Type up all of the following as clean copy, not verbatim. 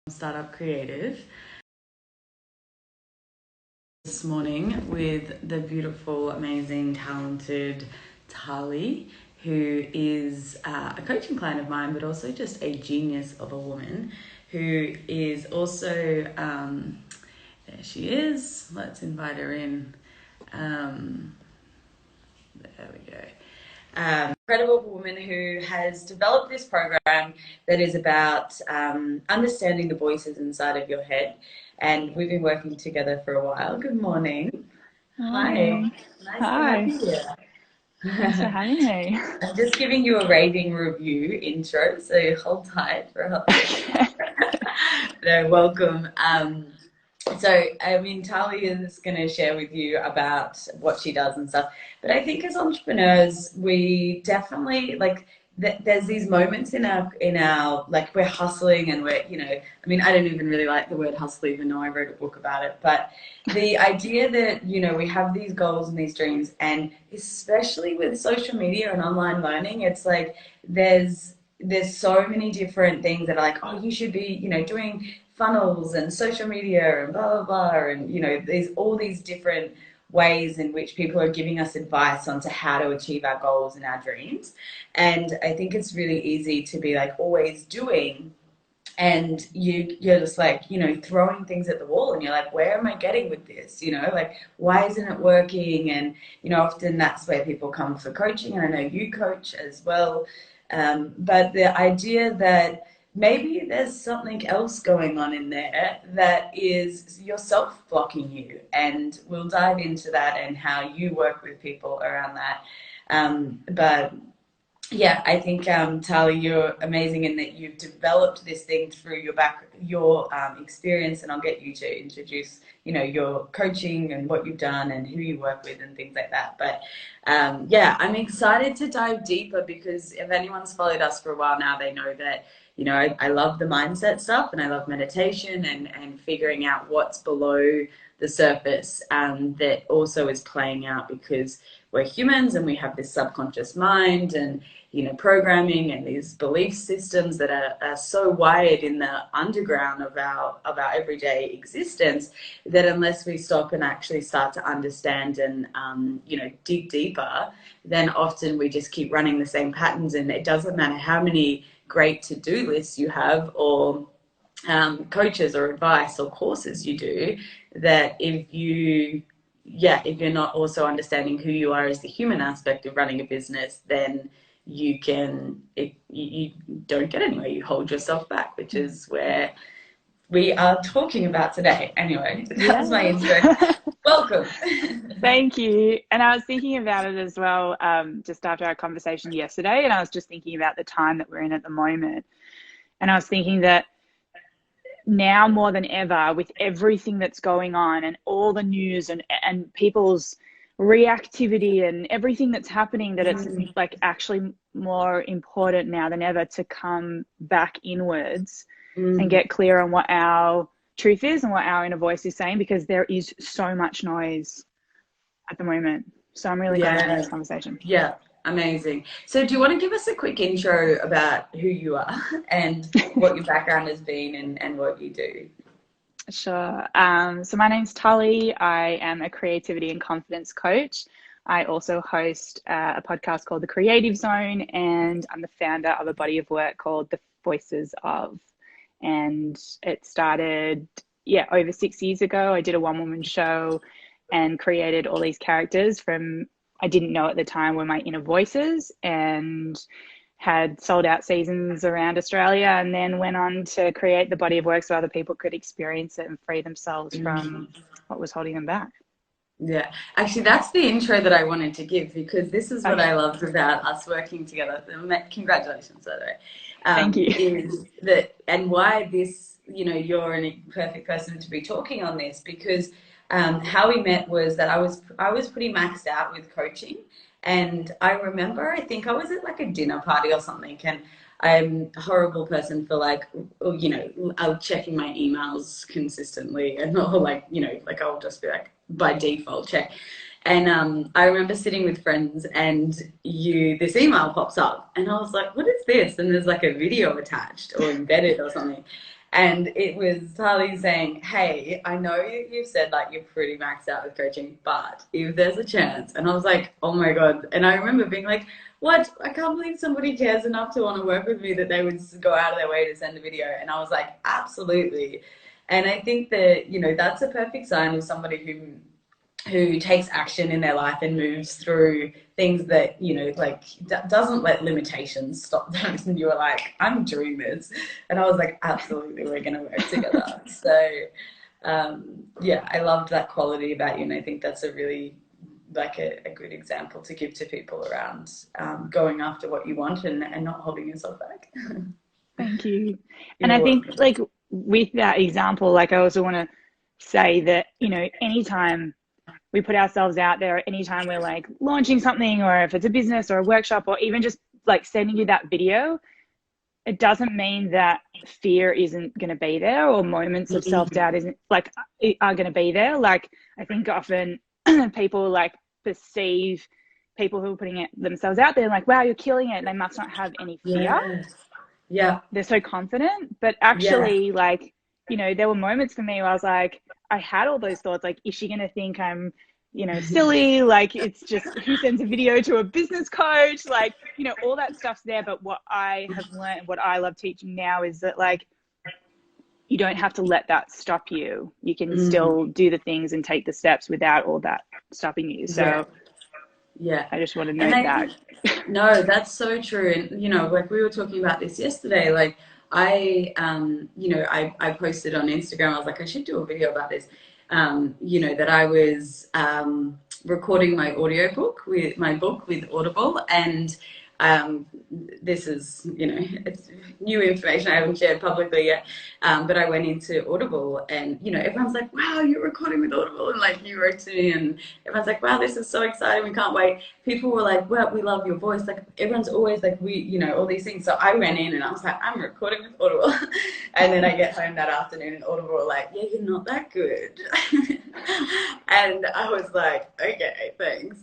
Startup Creative this morning with the beautiful, amazing, talented Tali, who is a coaching client of mine, but also just a genius of a woman who is also, there she is, let's invite her in. There we go. Incredible woman who has developed this program that is about understanding the voices inside of your head. And we've been working together for a while. Good morning. Morning. Hi. Nice to Hi. have you here. Thanks for having me. I'm just giving you a raving review intro, so hold tight for a hot second. No, welcome. Tali is going to share with you about what she does and stuff. But I think as entrepreneurs, we definitely there's these moments in our like we're hustling and we're I don't even really like the word hustle, even though I wrote a book about it. But the idea that we have these goals and these dreams, and especially with social media and online learning, it's like there's so many different things that are like, oh, you should be doing funnels and social media and blah blah blah, and there's all these different ways in which people are giving us advice onto how to achieve our goals and our dreams. And I think it's really easy to be like always doing, and you're just like throwing things at the wall, and you're like, where am I getting with this, like why isn't it working? And often that's where people come for coaching, and I know you coach as well. But the idea that maybe there's something else going on in there that is yourself blocking you, and we'll dive into that and how you work with people around that. But yeah, I think Tali, you're amazing in that you've developed this thing through your experience, and I'll get you to introduce your coaching and what you've done and who you work with and things like that. But yeah, I'm excited to dive deeper, because if anyone's followed us for a while now, they know that I love the mindset stuff, and I love meditation and figuring out what's below the surface, that also is playing out because we're humans and we have this subconscious mind and programming and these belief systems that are so wired in the underground of our everyday existence, that unless we stop and actually start to understand and dig deeper, then often we just keep running the same patterns. And it doesn't matter how many great to-do lists you have, or coaches or advice or courses you do, that if you're not also understanding who you are as the human aspect of running a business, then you don't get anywhere. You hold yourself back, which is where we are talking about today. Anyway, that was my intro. Welcome. Thank you. And I was thinking about it as well, just after our conversation yesterday, and I was just thinking about the time that we're in at the moment. And I was thinking that now more than ever, with everything that's going on and all the news and people's reactivity and everything that's happening, that it's like actually more important now than ever to come back inwards and get clear on what our truth is and what our inner voice is saying, because there is so much noise at the moment. So I'm really glad to have this conversation. Yeah, amazing. So do you want to give us a quick intro about who you are and what your background has been and what you do? Sure. So my name's Tully. I am a creativity and confidence coach. I also host a podcast called The Creative Zone, and I'm the founder of a body of work called The Voices of. And it started, over 6 years ago. I did a one-woman show and created all these characters from, I didn't know at the time, were my inner voices, and had sold out seasons around Australia, and then went on to create the body of work so other people could experience it and free themselves from what was holding them back. Yeah, actually, that's the intro that I wanted to give, because this is what I loved about us working together. Congratulations, by the way. Thank you. Is that, and why this, you're a perfect person to be talking on this, because how we met was that I was pretty maxed out with coaching. And I remember, I think I was at like a dinner party or something, and I'm a horrible person for I'm checking my emails consistently, and I'll just be like, by default check. And I remember sitting with friends, and this email pops up, and I was like, what is this? And there's like a video attached or embedded or something. And it was Tali saying, hey, I know you've said like you're pretty maxed out with coaching, but if there's a chance. And I was like, oh my God. And I remember being like, what? I can't believe somebody cares enough to want to work with me that they would go out of their way to send a video. And I was like, absolutely. And I think that, you know, that's a perfect sign of somebody who takes action in their life and moves through things that, you know, like doesn't let limitations stop them. And you were like, I'm doing this. And I was like, absolutely, we're going to work together. So, yeah, I loved that quality about you. And I think that's a really like a good example to give to people around going after what you want and not holding yourself back. Thank you. And You're I think welcome. like with that example, like I also want to say that, you know, anytime we put ourselves out there, anytime we're like launching something, or if it's a business or a workshop, or even just like sending you that video, it doesn't mean that fear isn't going to be there, or moments of self-doubt isn't like are going to be there. Like I think often people like perceive people who are putting it themselves out there like, wow, you're killing it, they must not have any fear, Yeah. Yeah. they're so confident. But Yeah. actually, like, you know, there were moments for me where I was like, I had all those thoughts, like, is she going to think I'm, you know, silly? Like, it's just, who sends a video to a business coach? Like, you know, all that stuff's there. But what I have learned, what I love teaching now is that, like, you don't have to let that stop you. You can Mm. still do the things and take the steps without all that stopping you. Yeah. So Yeah. I just want to And note I that. think, no, that's so true. And, you know, like we were talking about this yesterday, like you know, I posted on Instagram, I was like, I should do a video about this. You know, that I was recording my audiobook with my book with Audible. And um, this is, you know, it's new information I haven't shared publicly yet. But I went into Audible and, you know, everyone's like, wow, you're recording with Audible. And like you wrote to me and everyone's like, wow, this is so exciting. We can't wait. People were like, well, we love your voice. Like everyone's always like, we, you know, all these things. So I went in and I was like, I'm recording with Audible. And then I get home that afternoon and Audible were like, yeah, you're not that good. And I was like, okay, thanks.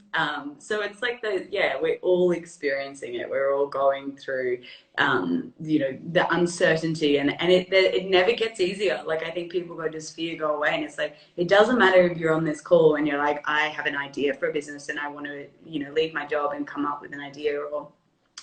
So it's like yeah, we're all experiencing it. We're all going through, you know, the uncertainty and it never gets easier. Like I think people go, does fear go away? And it's like, it doesn't matter if you're on this call and you're like, I have an idea for a business and I want to, you know, leave my job and come up with an idea or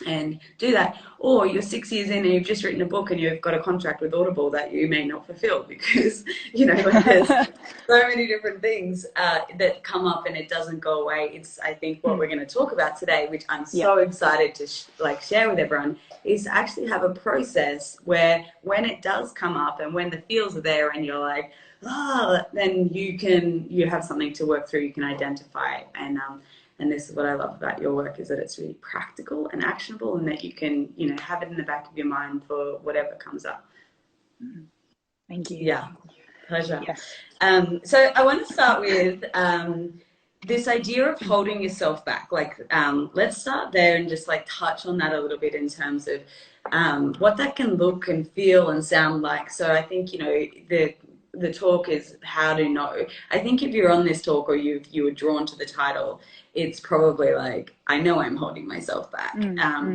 and do that. Or you're 6 years in and you've just written a book and you've got a contract with Audible that you may not fulfill because, you know, like there's so many different things that come up and it doesn't go away. It's, I think, what we're going to talk about today, which I'm Yeah. so excited to like share with everyone, is to actually have a process where when it does come up and when the feels are there and you're like, oh, then you have something to work through, you can identify. And this is what I love about your work is that it's really practical and actionable and that you can, you know, have it in the back of your mind for whatever comes up. Thank you. Yeah, pleasure. Yes. So I want to start with this idea of holding yourself back. Like, let's start there and just like touch on that a little bit in terms of what that can look and feel and sound like. So I think, you know, the talk is how to know. I think if you're on this talk or you were drawn to the title, it's probably like, I know I'm holding myself back.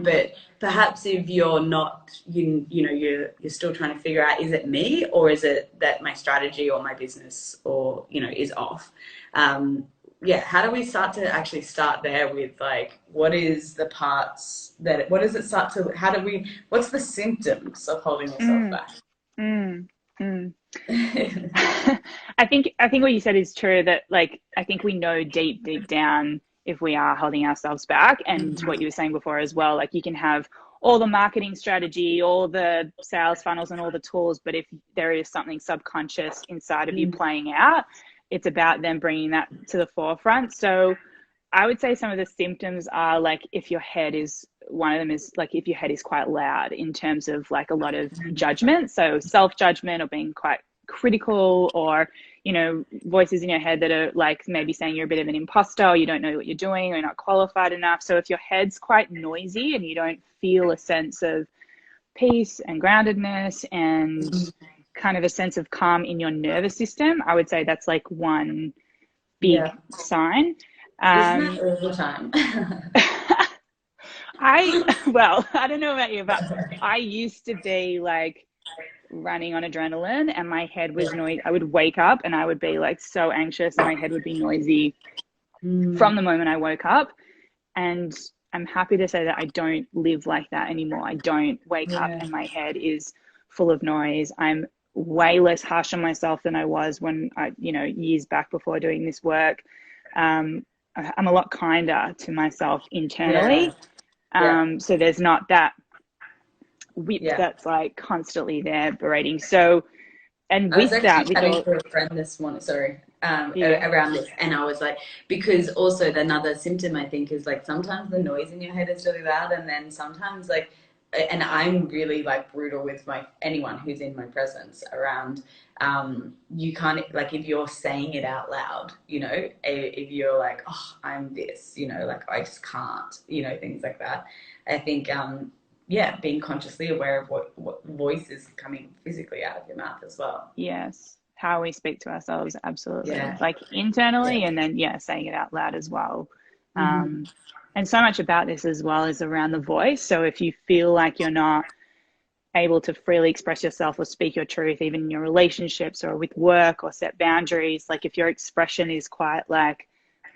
But perhaps if you're not, you know, you're still trying to figure out, is it me or is it that my strategy or my business or, you know, is off? Yeah, how do we start to actually start there with like, what is the parts that, what does it start to, what's the symptoms of holding yourself back? I think what you said is true, that like I think we know deep down if we are holding ourselves back. And what you were saying before as well, like you can have all the marketing strategy, all the sales funnels and all the tools, but if there is something subconscious inside of you playing out, it's about them bringing that to the forefront. So I would say some of the symptoms are like if your head is, one of them is like if your head is quite loud in terms of like a lot of judgment, so self-judgment or being quite critical, or, you know, voices in your head that are like maybe saying you're a bit of an imposter, or you don't know what you're doing, or you're not qualified enough. So if your head's quite noisy and you don't feel a sense of peace and groundedness and kind of a sense of calm in your nervous system, I would say that's like one big sign. Isn't that all the time? I don't know about you, but I used to be like running on adrenaline and my head was noisy. I would wake up and I would be like so anxious and my head would be noisy from the moment I woke up. And I'm happy to say that I don't live like that anymore. I don't wake up and my head is full of noise. I'm way less harsh on myself than I was when I, years back before doing this work. I'm a lot kinder to myself internally. So there's not that whip that's like constantly there berating. So, and I was with that, actually chatting to a friend this morning, around this, and I was like, because also another symptom I think is like sometimes the noise in your head is really loud, and then sometimes like, and I'm really like brutal with anyone who's in my presence around. You can't, like, if you're saying it out loud, if you're like, oh, I'm this, like I just can't, things like that. I think being consciously aware of what voice is coming physically out of your mouth as well. Yes, how we speak to ourselves, absolutely. Like internally and then saying it out loud as well. And so much about this as well is around the voice. So if you feel like you're not able to freely express yourself or speak your truth, even in your relationships or with work or set boundaries, like if your expression is quite like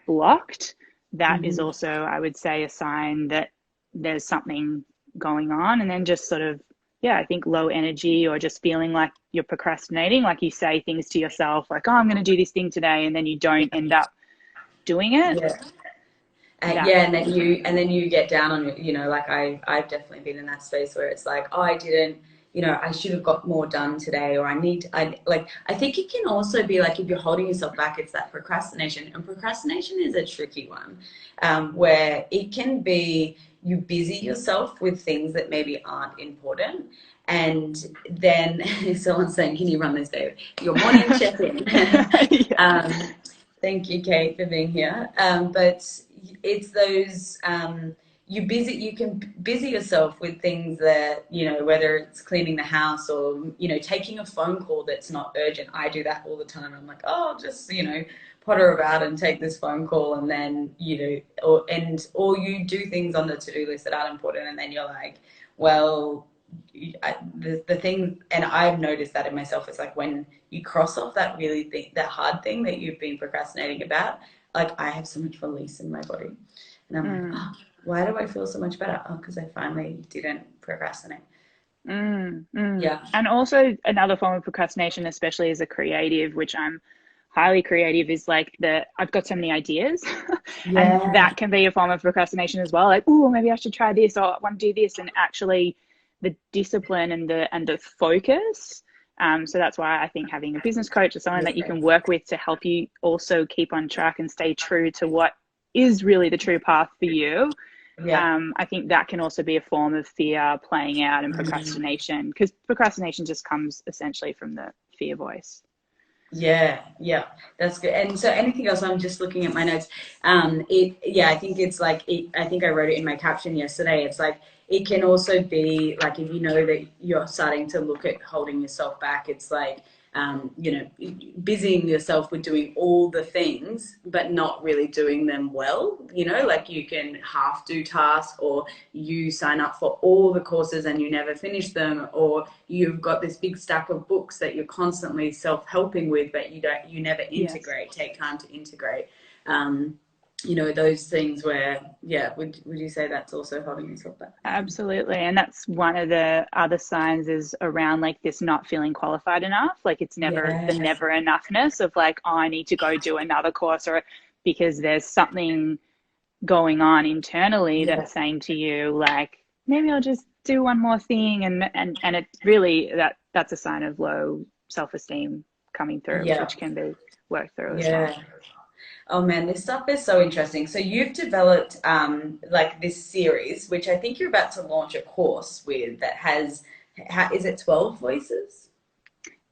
blocked, that is also, I would say, a sign that there's something going on. And then just sort of, I think low energy or just feeling like you're procrastinating, like you say things to yourself like, oh, I'm going to do this thing today, and then you don't end up doing it. And then you get down on like I've definitely been in that space where it's like, oh, I didn't, I should have got more done today, or I think it can also be like if you're holding yourself back, it's that procrastination, and procrastination is a tricky one, where it can be you busy yourself with things that maybe aren't important, and then someone's saying, can you run this, Dave? Your morning check-in. Thank you, Kate, for being here. But it's those you can busy yourself with things that, whether it's cleaning the house or, taking a phone call that's not urgent. I do that all the time. I'm like, oh, I'll just, potter about and take this phone call, and then, or you do things on the to-do list that aren't important, and then you're like, well, the thing, and I've noticed that in myself, it's like when you cross off that that hard thing that you've been procrastinating about, like I have so much release in my body, and I'm like, oh, why do I feel so much better? Oh, because I finally didn't procrastinate. And also another form of procrastination, especially as a creative, which I'm highly creative, is like I've got so many ideas and that can be a form of procrastination as well. Like, oh, maybe I should try this, or I want to do this, and actually the discipline and the focus. So that's why I think having a business coach or someone that you can work with to help you also keep on track and stay true to what is really the true path for you. I think that can also be a form of fear playing out and procrastination, because procrastination just comes essentially from the fear voice. That's good. And so anything else? I'm just looking at my notes. I think it's like, I think I wrote it in my caption yesterday. It's like, it can also be like, if you know that you're starting to look at holding yourself back, it's like, busying yourself with doing all the things, but not really doing them well, like you can half do tasks, or you sign up for all the courses and you never finish them, or you've got this big stack of books that you're constantly self-helping with, but you never integrate, take time to integrate. Those things where, would you say that's also holding yourself back? Absolutely. And that's one of the other signs is around like this not feeling qualified enough. Like it's never the never enoughness of like, oh, I need to go do another course, or because there's something going on internally that's saying to you, like, maybe I'll just do one more thing. And it's really that's a sign of low self-esteem coming through, which can be worked through as well. Oh man, this stuff is so interesting. So you've developed like this series, which I think you're about to launch a course with, that has, is it 12 voices?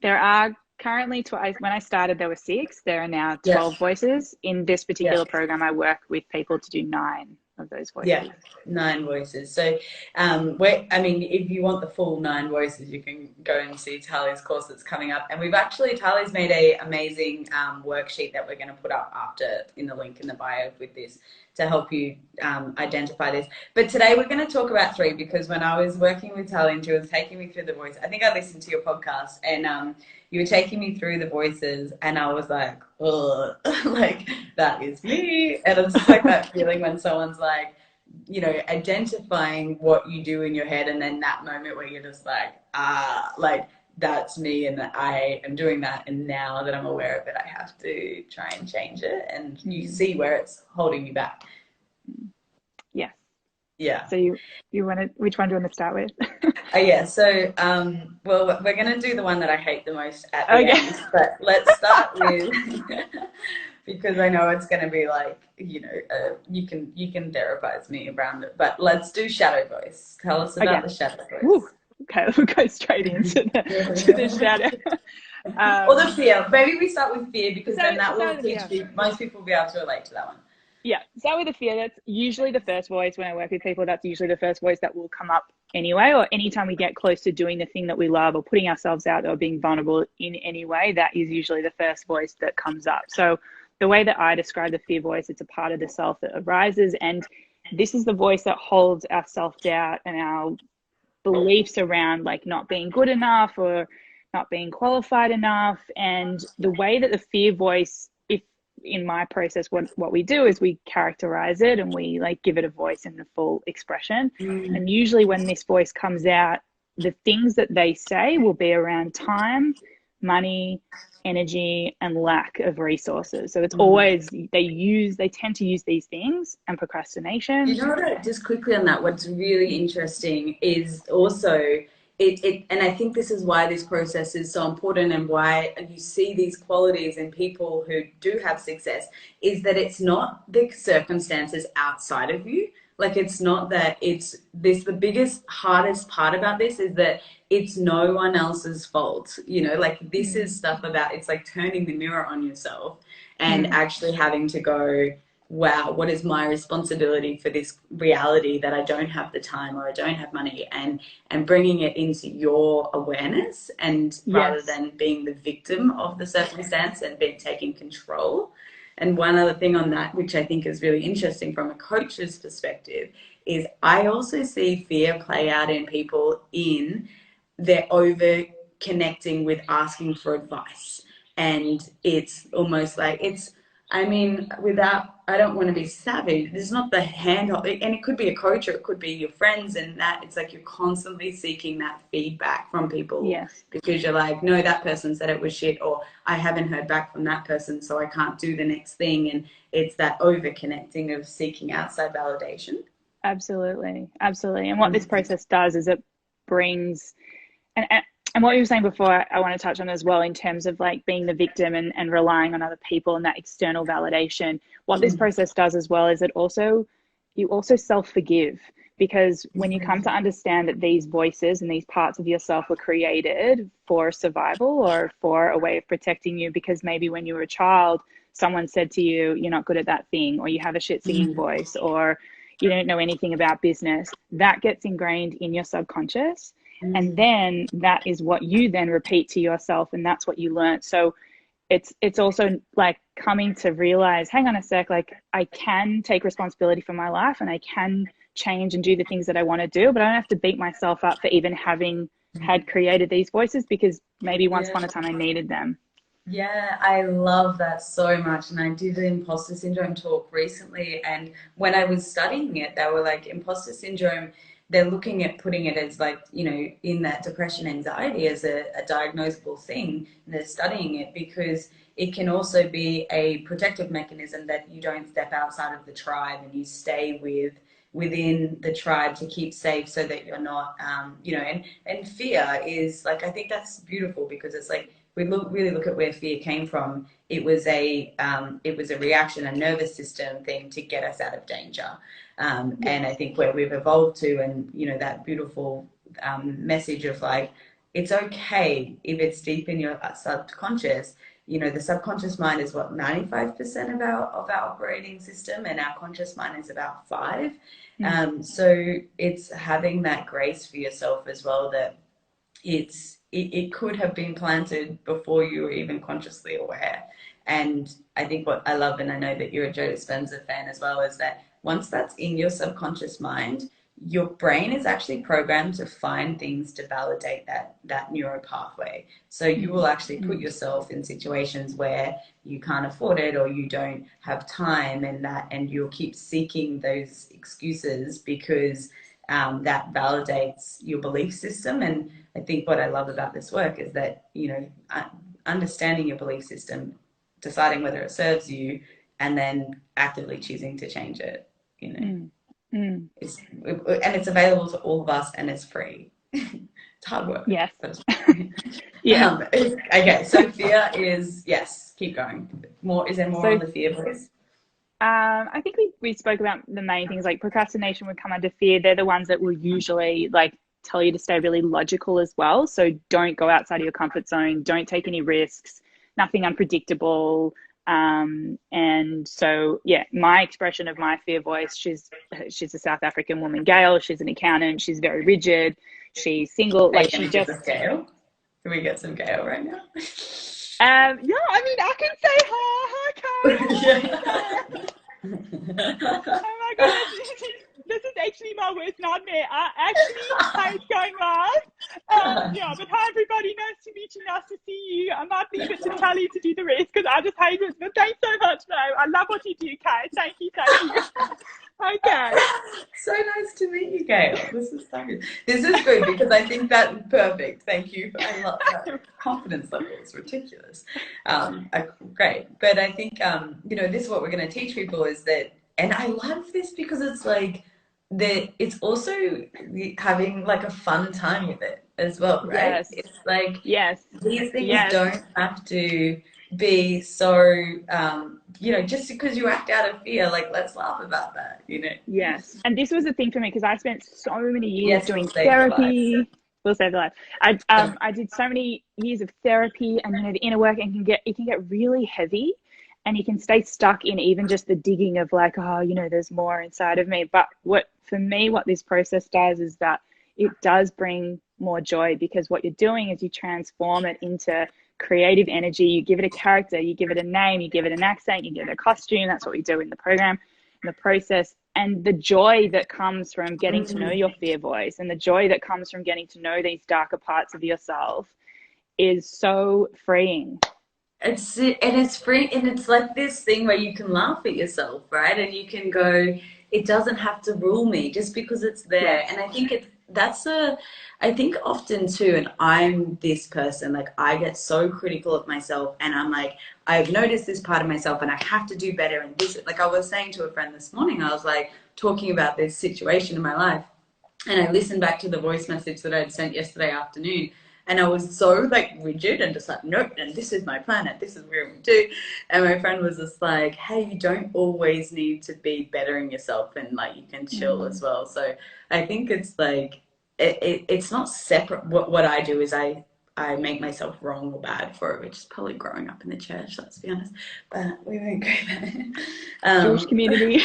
There are currently, when I started, there were 6. There are now 12 voices. In this particular program, I work with people to do 9 of those voices. 9 voices. So, if you want the full 9 voices, you can go and see Tali's course that's coming up. And Tali's made a amazing worksheet that we're going to put up after in the link in the bio with this, to help you identify this. But today we're going to talk about three, because when I was working with Tali and she was taking me through the voice, I think I listened to your podcast, and you were taking me through the voices, and I was like, oh, like that is me. And it's just like that feeling when someone's like, you know, identifying what you do in your head, and then that moment where you're just like, like that's me, and that I am doing that, and now that I'm aware of it, I have to try and change it, and you see where it's holding you back. Yes. Yeah. So you want to, which one do you want to start with? Yeah. So, well, we're going to do the one that I hate the most at the Okay. end, but let's start with, because I know it's going to be like, you know, you can therapize me around it, but let's do shadow voice. Tell us about Okay. the shadow Woo. voice. Okay, we'll go straight into the shadow. Or the fear. Maybe we start with fear, because So, then that will so teach people, most people will be able to relate to that one. yeah, start with the fear. That's usually the first voice when I work with people. That's usually the first voice that will come up anyway, or anytime we get close to doing the thing that we love or putting ourselves out there or being vulnerable in any way, that is usually the first voice that comes up. So the way that I describe the fear voice, it's a part of the self that arises, and this is the voice that holds our self-doubt and our beliefs around like not being good enough or not being qualified enough. And the way that the fear voice, if in my process, what we do is we characterize it and we like give it a voice in the full expression. And usually when this voice comes out, the things that they say will be around time, money, energy, and lack of resources. So it's always, they tend to use these things, and procrastination. You know what, just quickly on that, what's really interesting is also and I think this is why this process is so important, and why you see these qualities in people who do have success, is that it's not the circumstances outside of you. Like, it's not that it's this, the biggest, hardest part about this is that it's no one else's fault. You know, like this is stuff about, it's like turning the mirror on yourself and actually having to go, wow, what is my responsibility for this reality that I don't have the time or I don't have money, and bringing it into your awareness, and rather Yes. than being the victim of the circumstance and being taking control. And one other thing on that, which I think is really interesting from a coach's perspective, is I also see fear play out in people in their over connecting with asking for advice. And it's almost like it's, I mean, without, I don't want to be savage. It's not the handhold, and it could be a coach or it could be your friends, and that it's like you're constantly seeking that feedback from people. Yes. Because you're like, no, that person said it was shit, or I haven't heard back from that person, so I can't do the next thing. And it's that over connecting of seeking outside validation. Absolutely. Absolutely. And what this process does is it brings, and what you were saying before, I want to touch on as well, in terms of like being the victim and relying on other people and that external validation. What this process does as well is you also self-forgive, because when you come to understand that these voices and these parts of yourself were created for survival or for a way of protecting you, because maybe when you were a child, someone said to you, you're not good at that thing, or you have a shit singing voice, or you don't know anything about business, that gets ingrained in your subconscious. And then that is what you then repeat to yourself, and that's what you learn. So it's also like coming to realize, hang on a sec, like I can take responsibility for my life and I can change and do the things that I want to do, but I don't have to beat myself up for even having had created these voices, because maybe once upon a time I needed them. Yeah, I love that so much. And I did the imposter syndrome talk recently. And when I was studying it, they were like, imposter syndrome, they're looking at putting it as like, you know, in that depression, anxiety as a diagnosable thing. And they're studying it because it can also be a protective mechanism, that you don't step outside of the tribe and you stay within the tribe to keep safe, so that you're not, you know, and fear is like, I think that's beautiful, because it's like, we really look at where fear came from. It was a reaction, a nervous system thing to get us out of danger. And I think where we've evolved to, and you know, that beautiful message of like, it's okay if it's deep in your subconscious. You know, the subconscious mind is what, 95% of our operating system, and our conscious mind is about 5. So it's having that grace for yourself as well, that it could have been planted before you were even consciously aware. And I think what I love, and I know that you're a Joe Dispenza fan as well, is that once that's in your subconscious mind, your brain is actually programmed to find things to validate that neuro pathway. So you Mm, will actually put mm, yourself in situations where you can't afford it or you don't have time, and you'll keep seeking those excuses because that validates your belief system. And I think what I love about this work is that, understanding your belief system, deciding whether it serves you, and then actively choosing to change it, you know. mm, mm. And it's available to all of us, and it's free. It's hard work, Yes. but it's free. Yeah. Okay, so fear is, yes, keep going. More, is there more So on the fear, please? I think we spoke about the main things, like procrastination would come under fear. They're the ones that will usually like tell you to stay really logical as well. So don't go outside of your comfort zone. Don't take any risks. Nothing unpredictable. And so yeah, my expression of my fear voice. She's a South African woman, Gail. She's an accountant. She's very rigid. She's single. Are you Like going she to give us just. Gale? Can we get some Gale right now? Yeah. I mean, I can say hi, hi, Kyle. Oh my gosh, this is actually my worst nightmare. I actually hate going live. Yeah, but hi everybody, nice to meet you, nice to see you. I might leave it to Tally to do the rest because I just hate it. But thanks so much, though. I love what you do, Kay. Thank you, thank you. Okay. So nice to meet you, Gail. This is so good. This is good because I think that's perfect. Thank you. I love that. Confidence level is ridiculous. Great. But I think, this is what we're going to teach people is that, and I love this because it's like that it's also having like a fun time with it as well, right? Yes, It's like yes, these things yes. don't have to be so, just because you act out of fear, like let's laugh about that. Yes. And this was the thing for me because I spent so many years Yes, we'll doing save your life. therapy. We'll save the life. I did so many years of therapy and the inner work and it can get really heavy and you can stay stuck in even just the digging of like, oh, there's more inside of me. But what this process does is that it does bring more joy because what you're doing is you transform it into creative energy. You give it a character, you give it a name, you give it an accent, you give it a costume. That's what we do in the program, in the process. And the joy that comes from getting to know your fear voice and the joy that comes from getting to know these darker parts of yourself is so freeing. It's free, and it's like this thing where you can laugh at yourself, right? And you can go, it doesn't have to rule me just because it's there. Yes. And I think I think often too, and I'm this person, like I get so critical of myself, and I'm like, I've noticed this part of myself, and I have to do better. And this, like I was saying to a friend this morning, I was like talking about this situation in my life, and I listened back to the voice message that I'd sent yesterday afternoon. And I was so like rigid and just like, nope, and this is my planet, this is where we do. And my friend was just like, hey, you don't always need to be bettering yourself, and like you can chill as Mm. well. So I think it's like, it's not separate. What I do is I make myself wrong or bad for it, which is probably growing up in the church, let's be honest. But we won't go there. Jewish community.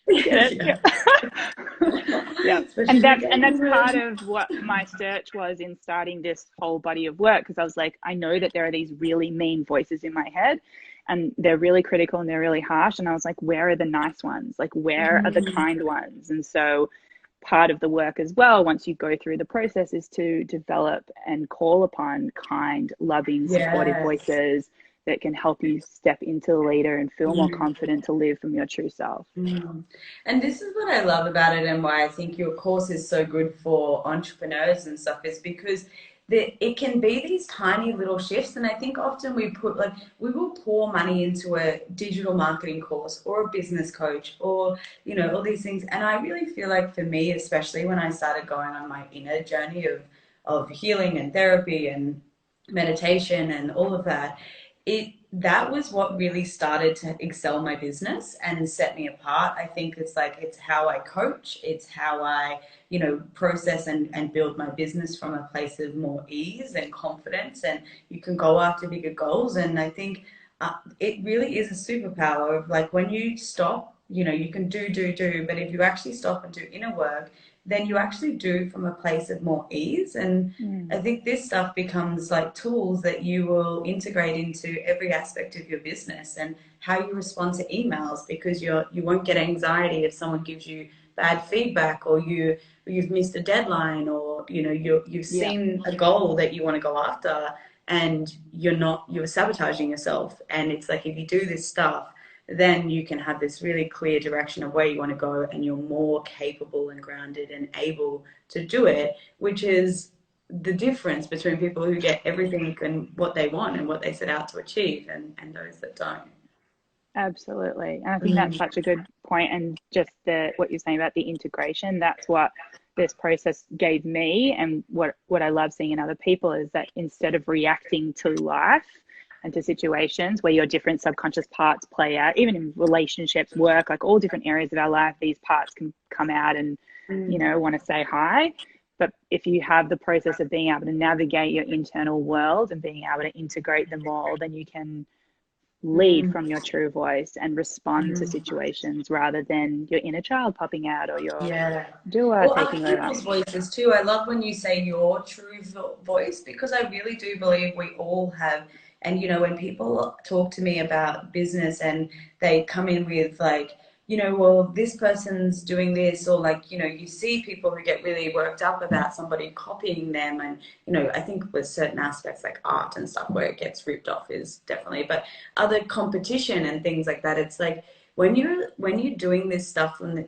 Get it? Yeah. Yeah. Yeah. And Especially that's part of what my search was in starting this whole body of work because I was like, I know that there are these really mean voices in my head and they're really critical and they're really harsh. And I was like, where are the nice ones? Like, where are the kind ones? And so part of the work as well, once you go through the process, is to develop and call upon kind, loving, supportive Yes. voices that can help you step into the leader and feel more confident to live from your true self. Mm. And this is what I love about it, and why I think your course is so good for entrepreneurs and stuff, is because it can be these tiny little shifts. And I think often we will pour money into a digital marketing course or a business coach or, all these things. And I really feel like for me, especially when I started going on my inner journey of healing and therapy and meditation and all of that, that was what really started to excel my business and set me apart. I think it's how I coach, it's how I, process and build my business from a place of more ease and confidence, and you can go after bigger goals. And I think it really is a superpower of like when you stop, you can do, but if you actually stop and do inner work, then you actually do from a place of more ease. And I Mm. think this stuff becomes like tools that you will integrate into every aspect of your business, and how you respond to emails, because you won't get anxiety if someone gives you bad feedback, or you've missed a deadline, or you've Yeah, seen a goal that you want to go after, and you're sabotaging yourself. And it's like, if you do this stuff, then you can have this really clear direction of where you want to go, and you're more capable and grounded and able to do it, which is the difference between people who get everything and what they want and what they set out to achieve, and those that don't. absolutely. And I think that's Mm. such a good point. And just what you're saying about the integration, that's what this process gave me. And what I love seeing in other people is that instead of reacting to life and to situations where your different subconscious parts play out, even in relationships, work, like all different areas of our life, these parts can come out and, Mm. want to say hi. But if you have the process of being able to navigate your internal world and being able to integrate them all, then you can lead Mm. from your true voice and respond to Mm. situations rather than your inner child popping out or your Yeah. doer Or other taking over. people's voices too. I love when you say your true voice, because I really do believe we all have. And, when people talk to me about business, and they come in with like, well, this person's doing this, or like, you see people who get really worked up about somebody copying them. And, I think with certain aspects like art and stuff where it gets ripped off is definitely, but other competition and things like that, it's like, when you're doing this stuff from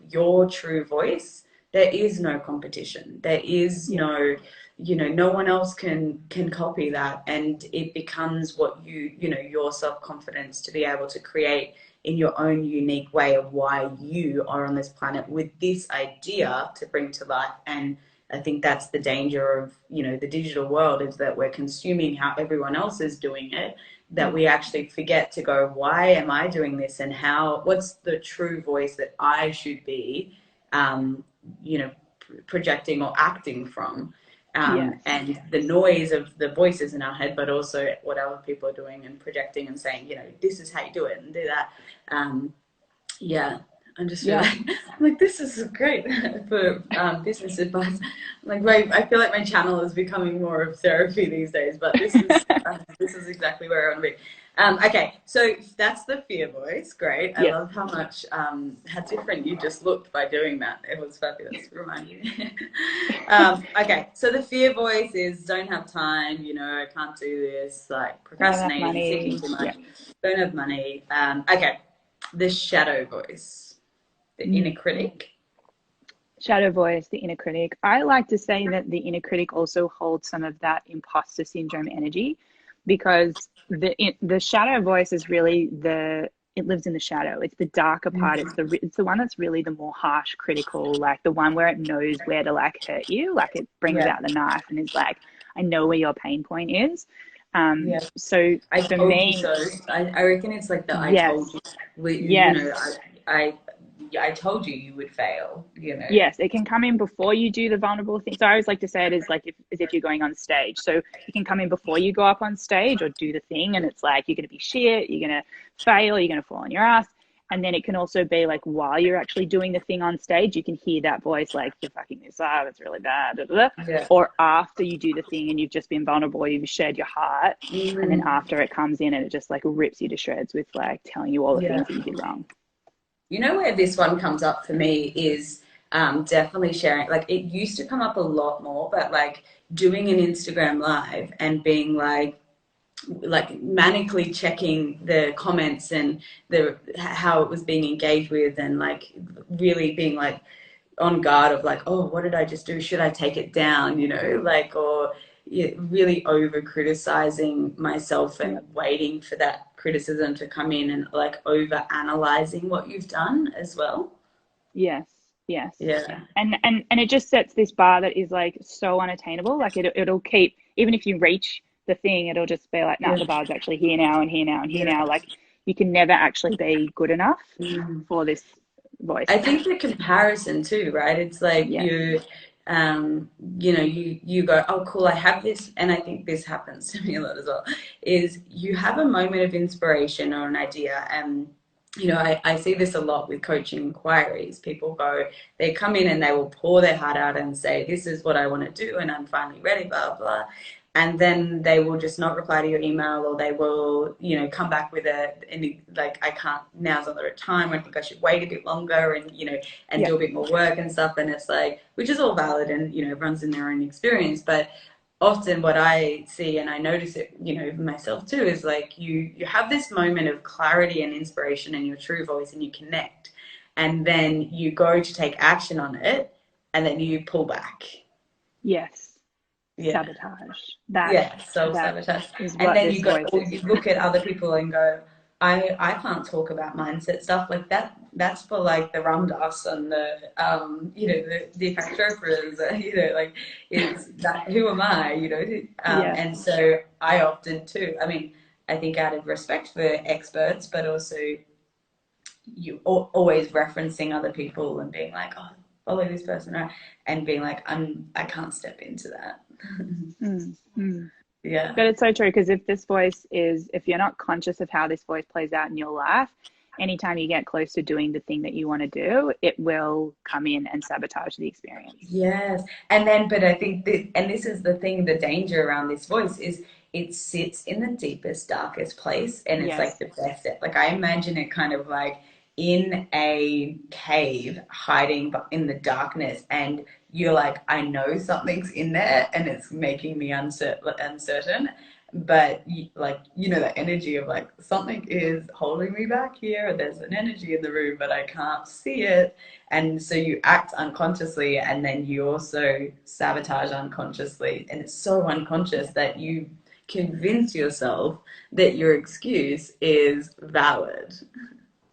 your true voice, there is no competition. There is Yeah. no, no one else can copy that, and it becomes what your self confidence to be able to create in your own unique way of why you are on this planet with this idea to bring to life. And I think that's the danger of the digital world, is that we're consuming how everyone else is doing it, that we Mm. actually forget to go, why am I doing this, and what's the true voice that I should be, um, you know, projecting or acting from. Yes. And the noise of the voices in our head, but also what other people are doing and projecting and saying, this is how you do it and do that. Um, yeah, I'm just Yeah. really I'm like, this is great for business advice. I feel like my channel is becoming more of therapy these days, but this is exactly where I want to be. Okay, so that's the fear voice. Great. I Yes. love how different you just looked by doing that. It was fabulous. Remind you. Okay, so the fear voice is, don't have time. I can't do this. Like Don't have enough procrastinating, thinking money. too Yeah. much. Don't have money. Okay, the shadow voice, the inner Mm. critic. Shadow voice, the inner critic. I like to say that the inner critic also holds some of that imposter syndrome energy, because the shadow voice is really it lives in the shadow. It's the darker part. It's the one that's really the more harsh, critical, like the one where it knows where to like hurt you, like it brings Yeah, out the knife and is like, I know where your pain point is. yeah. So I for told you me, so. I reckon it's like the I told yes, you. yes. I I told you you would fail. Yes, it can come in before you do the vulnerable thing. So I always like to say it is like as if you're going on stage. So it can come in before you go up on stage or do the thing, and it's like you're going to be shit, you're going to fail, you're going to fall on your ass. And then it can also be like while you're actually doing the thing on stage, you can hear that voice like, you're fucking this up, it's really bad, da, da, da. Yeah. Or after you do the thing and you've just been vulnerable, you've shared your heart, and then Mm, after it comes in and it just like rips you to shreds with like telling you all the yeah. things that you did wrong. Where this one comes up for me is definitely sharing. Like, it used to come up a lot more, but like doing an Instagram live and being like manically checking the comments and the how it was being engaged with, and like really being like on guard of like, oh, what did I just do? Should I take it down? Like, or yeah, really over criticizing myself and Yep. waiting for that criticism to come in, and like over analyzing what you've done as well. Yes, yes. Yeah. And it just sets this bar that is like so unattainable. Like it'll keep, even if you reach the thing, it'll just be like, no, Yeah. the bar's actually here now and here now and here Yeah. now. Like you can never actually be good enough Mm. for this voice. I think the comparison too, right? It's like Yes. you go, oh, cool, I have this, and I think this happens to me a lot as well. Is you have a moment of inspiration or an idea, and I see this a lot with coaching inquiries. People go, they come in and they will pour their heart out and say, this is what I want to do, and I'm finally ready, blah, blah. And then they will just not reply to your email, or they will, come back with like, I can't, now's not the right time. I think I should wait a bit longer and, and Yeah. do a bit more work and stuff. And it's like, which is all valid and, everyone's in their own experience. But often what I see, and I notice it, myself too, is like you have this moment of clarity and inspiration and your true voice and you connect, and then you go to take action on it, and then you pull back. Yes. Yeah. Sabotage. That Yeah, self-sabotage. is And what then this voice is. you look at other people and go, I can't talk about mindset stuff like that. That's for like the Ram Dass and the the Deepak Chopras, like it's that, who am I, Yeah. and so I often too, I mean, I think out of respect for experts, but also you always referencing other people and being like, oh, follow this person, right? And being like, I can't step into that. Mm, mm. Yeah. But it's so true, because if you're not conscious of how this voice plays out in your life, anytime you get close to doing the thing that you want to do, it will come in and sabotage the experience. Yes. And then, but I think and this is the thing, the danger around this voice is it sits in the deepest, darkest place. And it's like Yes. the best, like I imagine it kind of like in a cave hiding in the darkness. And you're like, I know something's in there and it's making me uncertain. But like, that energy of like, something is holding me back here. There's an energy in the room, but I can't see it. And so you act unconsciously, and then you also sabotage unconsciously. And it's so unconscious that you convince yourself that your excuse is valid.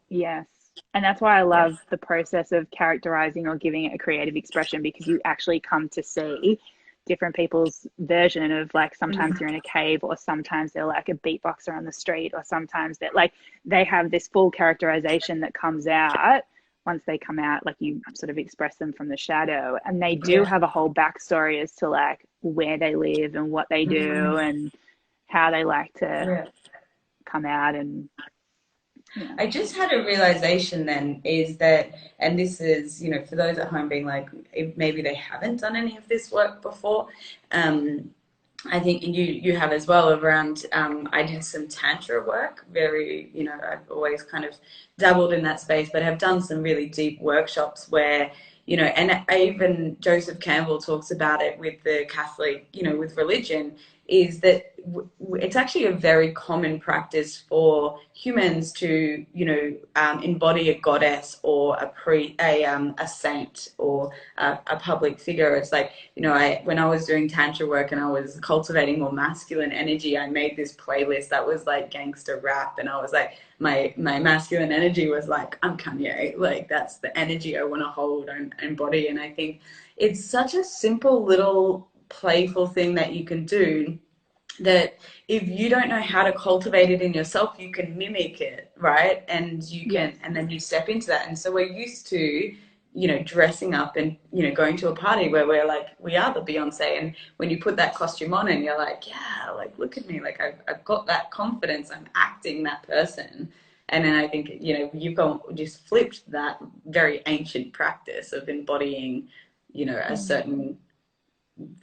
Yes. And that's why I love the process of characterizing or giving it a creative expression, because you actually come to see different people's version of, like, sometimes you're in a cave, or sometimes they're like a beatboxer on the street, or sometimes they're like, they have this full characterization that comes out once they come out, like you sort of express them from the shadow, and they do Yeah. have a whole backstory as to like where they live and what they do and how they like to Yeah. come out. And yeah. I just had a realization then is that, and this is, for those at home being like, if maybe they haven't done any of this work before, I think you have as well around, I did some tantra work, very, I've always kind of dabbled in that space, but have done some really deep workshops where, and even Joseph Campbell talks about it with the Catholic, with religion, is that it's actually a very common practice for humans to, embody a goddess or a saint or a public figure. It's like, when I was doing tantra work and I was cultivating more masculine energy, I made this playlist that was like gangster rap, and I was like, my masculine energy was like, I'm Kanye, like that's the energy I want to hold and embody. And I think it's such a simple little playful thing that you can do, that if you don't know how to cultivate it in yourself, you can mimic it, right? And you Yes. can, and then you step into that. And so we're used to, dressing up and, going to a party where we're like, we are the Beyonce. And when you put that costume on and you're like, yeah, like, look at me, like I've got that confidence, I'm acting that person. And then I think, you've just flipped that very ancient practice of embodying, a certain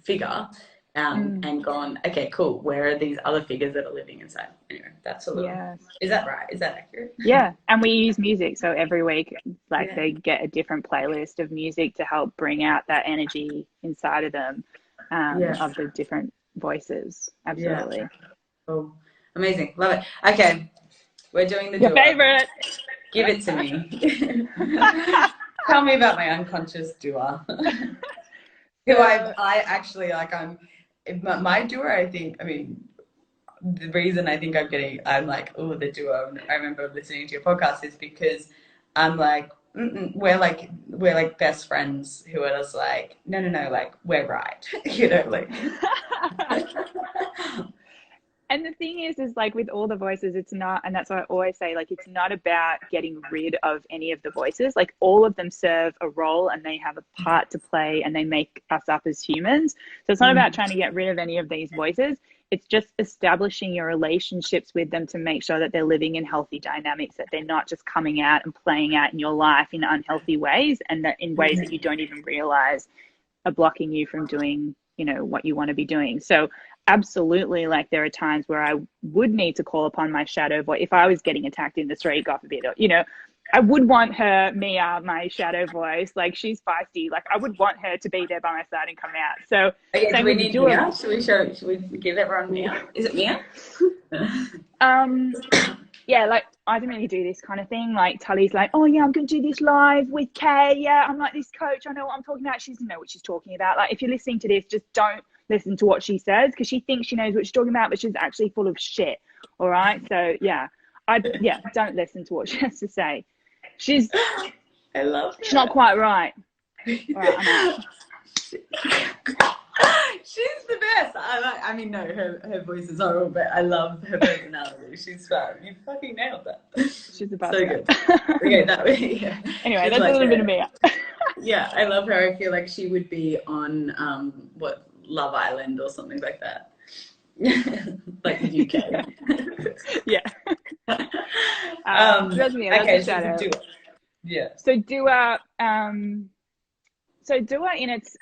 figure, and gone, okay, cool, where are these other figures that are living inside? Anyway, that's a little, Yes. is that right? Is that accurate? Yeah. And we use music. So every week, like, Yeah. they get a different playlist of music to help bring out that energy inside of them, Yeah. of the different voices. Yeah. Absolutely. Oh, amazing. Love it. Okay. We're doing the Your duo. favorite. Give it to me. Tell me about my unconscious doer. Who I actually like, my doer, I think, I mean, the reason I think I'm like, oh, the duo. And I remember listening to your podcast is because I'm like, we're like best friends who are just like, no, like we're right, like. And the thing is like with all the voices, it's not, and that's what I always say, like, it's not about getting rid of any of the voices. Like, all of them serve a role and they have a part to play and they make us up as humans. So it's not about trying to get rid of any of these voices. It's just establishing your relationships with them to make sure that they're living in healthy dynamics, that they're not just coming out and playing out in your life in unhealthy ways, and that in ways that you don't even realize are blocking you from doing, you know, what you want to be doing. So absolutely, like, there are times where I would need to call upon my shadow voice if I was getting attacked in the street, God forbid, or, you know, I would want her, Mia, my shadow voice, like, she's feisty, like, I would want her to be there by my side and come out. So Okay, do same we with the need doer. Mia? Should we give everyone Mia? Is it Mia? um yeah, like, I didn't really do this kind of thing. Like, Tully's like, oh yeah, I'm going to do this live with Kay. Yeah, I'm like this coach. I know what I'm talking about. She doesn't know what she's talking about. Like, if you're listening to this, just don't listen to what she says, because she thinks she knows what she's talking about, but she's actually full of shit. All right. So yeah, don't listen to what she has to say. She's I love she's not quite right. All right, I'm out. She's the best. I mean, no, her voice is horrible, but I love her personality. She's fun. You fucking nailed that. She's the best. So good. Okay, that way. Yeah. Anyway, She's that's like a little bit of me. Yeah, I love her. I feel like she would be on what, Love Island or something like that. Like the UK. Yeah. That's me. That's Okay, a shadow. so yeah. So doer in its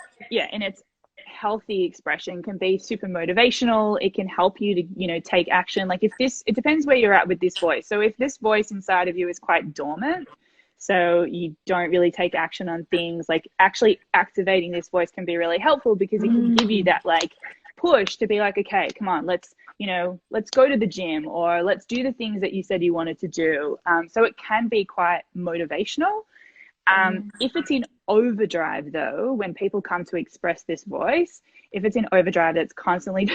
healthy expression can be super motivational. It can help you to, you know, take action. Like, it depends where you're at with this voice. So if this voice inside of you is quite dormant, so you don't really take action on things, like, actually activating this voice can be really helpful, because it can give you that, like, push to be like, okay, come on, let's go to the gym, or let's do the things that you said you wanted to do. So it can be quite motivational. If it's in overdrive, though, when people come to express this voice, if it's in overdrive, that's constantly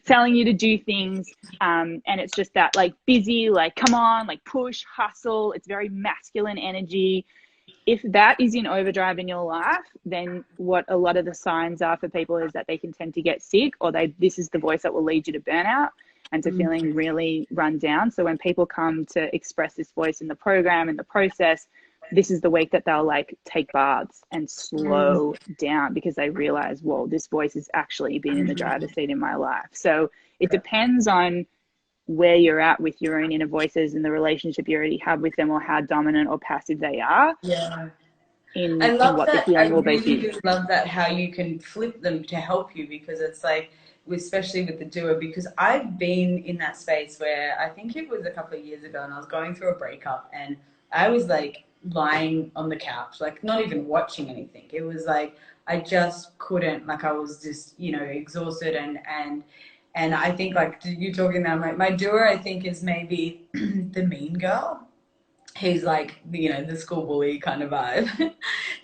telling you to do things, and it's just that, like, busy, like, come on, like, push, hustle, it's very masculine energy. If that is in overdrive in your life, then what a lot of the signs are for people is that they can tend to get sick, or this is the voice that will lead you to burnout and to feeling really run down. So when people come to express this voice in the program, in the process, this is the week that they'll, like, take baths and slow down, because they realize, whoa, this voice has actually been in the driver's seat in my life. So it depends on where you're at with your own inner voices and the relationship you already have with them, or how dominant or passive they are. Yeah. In I love what that. the I healing will be for really you. just love that, how you can flip them to help you, because it's like, especially with the doer, because I've been in that space where, I think it was a couple of years ago, and I was going through a breakup, and I was like lying on the couch, like not even watching anything. It was like I just couldn't, like, I was just, you know, exhausted, and I think, like, you talking now, my doer, I think, is maybe the mean girl. Who's like, you know, the school bully kind of vibe.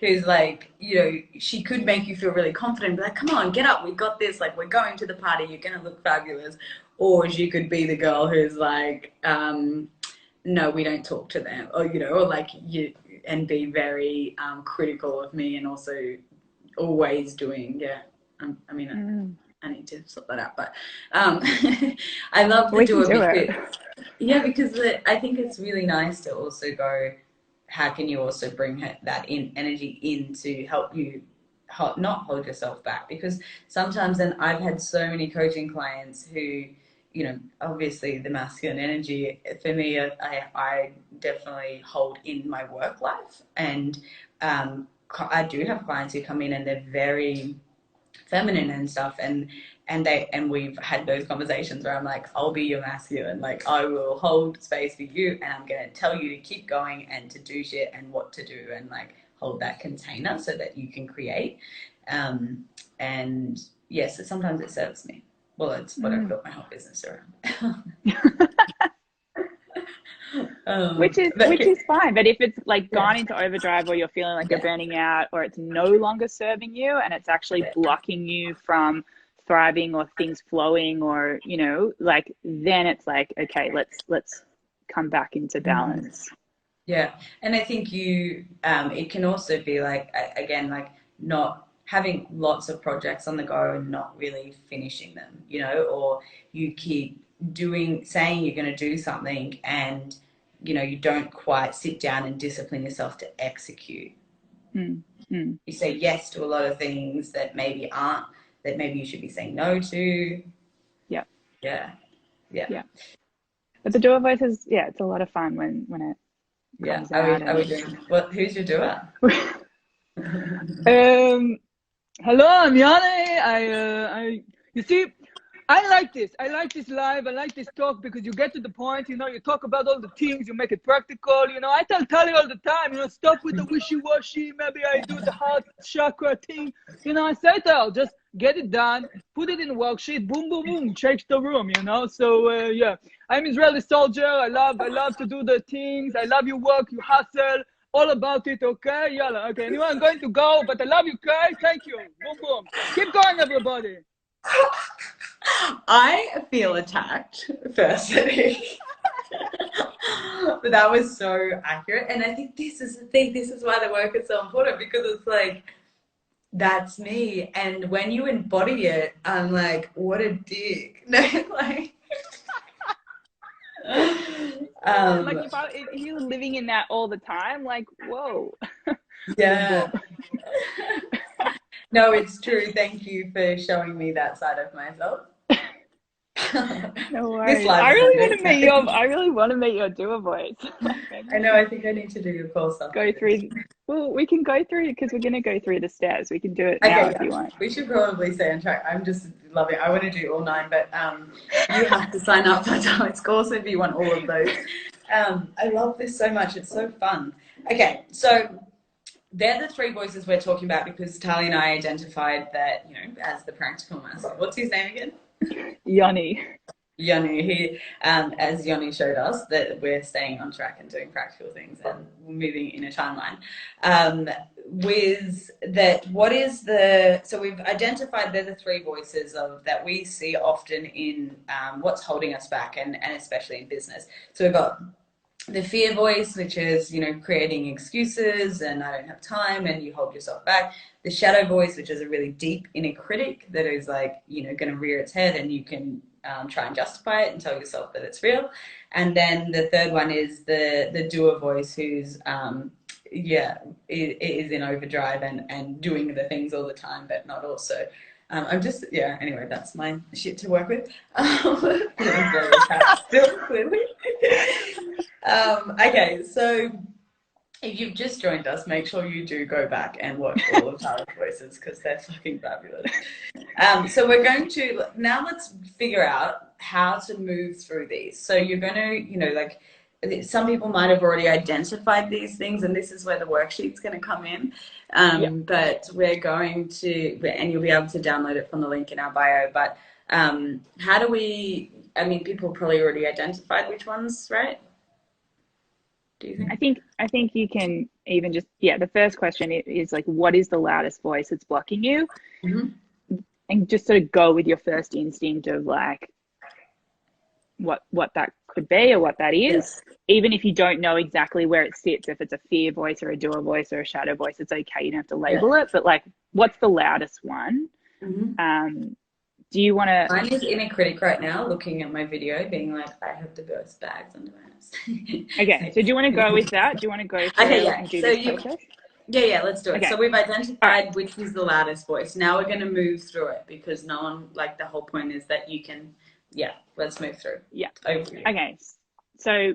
Who's like, you know, she could make you feel really confident, be like, come on, get up, we got this, like, we're going to the party, you're gonna look fabulous. Or she could be the girl who's like, no, we don't talk to them, or, you know, or like you, and be very critical of me, and also always doing, I mean, I need to sort that out, but I love the doer, because because I think it's really nice to also go, how can you also bring that energy in to help you not hold yourself back? Because sometimes, and I've had so many coaching clients who, you know, obviously the masculine energy for me, I definitely hold in my work life, and I do have clients who come in and they're very feminine and stuff, and we've had those conversations where I'm like, I'll be your masculine, like, I will hold space for you, and I'm gonna tell you to keep going and to do shit and what to do, and, like, hold that container so that you can create. And yes, sometimes it serves me. Well, it's what I've built my whole business around. Which is fine, but if it's, like, gone into overdrive, or you're feeling like you're burning out, or it's no longer serving you, and it's actually blocking you from thriving or things flowing, or, you know, like, then it's like, okay, let's come back into balance. Yeah, and I think it can also be like, again, like, not having lots of projects on the go and not really finishing them, or you keep saying you're going to do something and, you don't quite sit down and discipline yourself to execute. Mm, mm. You say yes to a lot of things that maybe you should be saying no to. Yeah. Yeah. Yeah. Yeah. But the doer voice is, yeah, it's a lot of fun when it Yeah. comes Are we, out. are we doing, who's your doer? Hello, I'm Yanni. You see, I like this. I like this live. I like this talk because you get to the point. You talk about all the things. You make it practical. I tell Tali all the time. Stop with the wishy-washy. Maybe I do the heart chakra thing. I say to her, just get it done. Put it in a worksheet. Boom, boom, boom. Change the room. So yeah, I'm Israeli soldier. I love to do the things. I love your work. You hustle. All about it, okay? Yalla, okay. Anyway, I'm going to go, but I love you, okay? Thank you. Boom, boom. Keep going, everybody. I feel attacked, firstly. But that was so accurate. And I think this is the thing. This is why the work is so important, because it's like, that's me. And when you embody it, I'm like, what a dick. No, like... like if you were living in that all the time, like, whoa. Yeah. No, it's true. Thank you for showing me that side of myself. No worries. I really want to meet your doer voice. I know. I think I need to do your course. Well, we can go through because we're going to go through the steps. We can do it now if you want. We should probably stay on track. I'm just loving it. I want to do all 9, but you have to sign up for Tali's course if you want all of those. I love this so much. It's so fun. Okay, so they're the 3 voices we're talking about because Tali and I identified that, as the practical master. What's his name again? Yanni. He, as Yanni showed us, that we're staying on track and doing practical things and moving in a timeline. So we've identified they're the 3 voices that we see often in what's holding us back and especially in business. So we've got the fear voice, which is, creating excuses and I don't have time and you hold yourself back. The shadow voice, which is a really deep inner critic that is like, going to rear its head and you can try and justify it and tell yourself that it's real. And then the third one is the doer voice, who's, is in overdrive and doing the things all the time, but not also. Anyway, that's my shit to work with. Still, clearly. Okay, so if you've just joined us, make sure you do go back and watch all of Tara's voices because they're fucking fabulous. So we're going to, now let's figure out how to move through these. So you're going to, some people might have already identified these things and this is where the worksheet's going to come in. But we're going to, and you'll be able to download it from the link in our bio. But how do we, people probably already identified which ones, right? Do you think? I think you can even just, the first question is like, what is the loudest voice that's blocking you? Mm-hmm. And just sort of go with your first instinct of like what that could be or what that is. Yes. Even if you don't know exactly where it sits, if it's a fear voice or a doer voice or a shadow voice, it's okay. You don't have to label it, but like, what's the loudest one? Mm-hmm. Do you want to? Mine is inner critic right now, looking at my video, being like, I have the worst bags under my ass. Okay, so do you want to go with that? Do you want to go through and do this process? Yeah, let's do it. Okay. So we've identified which is the loudest voice. Now we're going to move through it because no one, like the whole point is that you can, let's move through. Yeah. Okay, so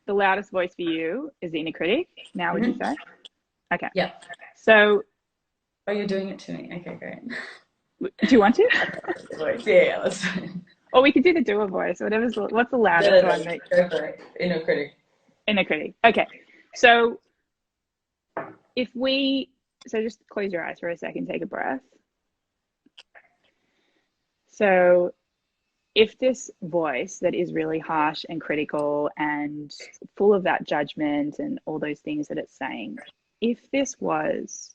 the loudest voice for you is the inner critic. Now would you say? Okay. Yeah. So. Oh, you're doing it to me. Okay, great. Do you want to? Yeah, let's do it. Or we could do the doer voice. What's the loudest one? Go for it. Inner critic. Inner critic. Okay. So just close your eyes for a second, take a breath. So if this voice that is really harsh and critical and full of that judgment and all those things that it's saying, if this was